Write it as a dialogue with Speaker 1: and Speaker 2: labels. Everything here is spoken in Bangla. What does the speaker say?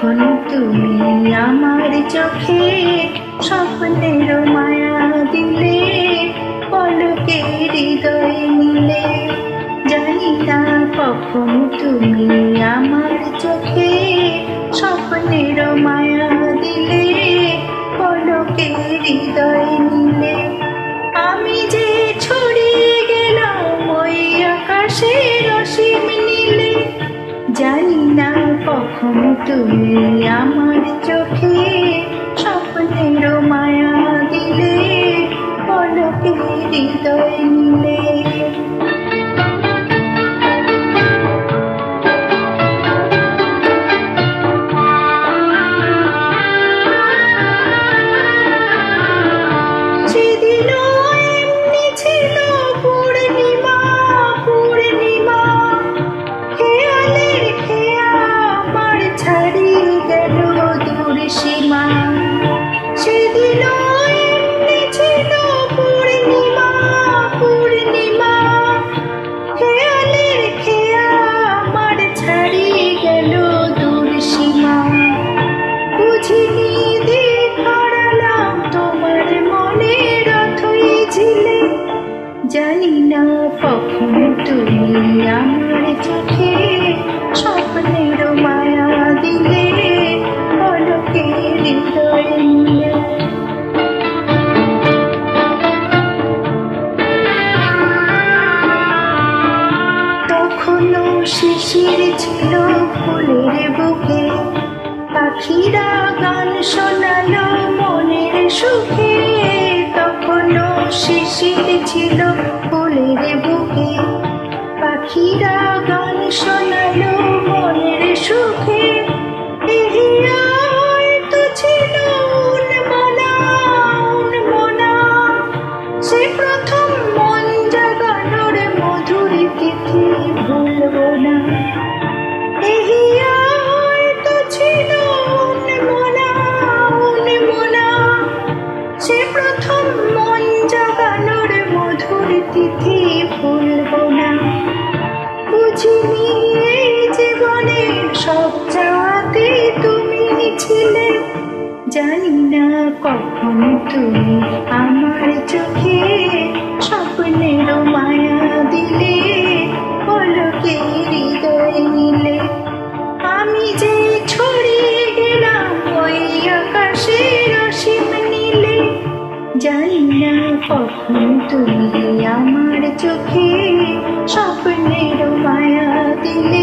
Speaker 1: কখন তুমি আমার চোখে স্বপ্নের মায়া দিলে, পলকে হৃদয় নিলে। জানি না কখন তুমি আমার চোখে স্বপ্নের মায়া দিলে, পলকে হৃদয় নিলে। আমি যে ছড়িয়ে গেলাম ওই আকাশের অসীম নীলে। জানি না কখন তুমি আমার চোখে স্বপ্নের মায়া দিলে, পলকে হৃদয় নিলে। জানি না কখন তুমি আমার চোখে স্বপ্নের মায়া দিলে, পলকে হৃদয় নিলে। তখনও শিশির ছিল ফুলের বুকে, পাখিরা গান শোনালো মনের সুখে। তখনও শিশির ছিল ফুলের বুকে, পাখিরা গান শোনালো মনের সুখে। হয়তো ছিল উন্মনা উন্মনা, সে প্রথম মন জাগানোর মধুর তিথি ভুলব না। হয়তো ছিল উন্মনা উন্মনা, সে প্রথম মন জাগানোর মধুর তিথি ভুলব না। বুঝিনি এই জীবনে সব চাওয়াতে তুমি ছিলে। জানি না কখন তুমি আমার চোখে স্বপ্নের মায়া দিলে, পলকে হৃদয় নিলে। আমি যে ছড়িয়ে গেলাম ওই আকাশের অসীম নীলে। জানি না কখন তুমি আমার চোখে স্বপ্নের মায়া দিলে,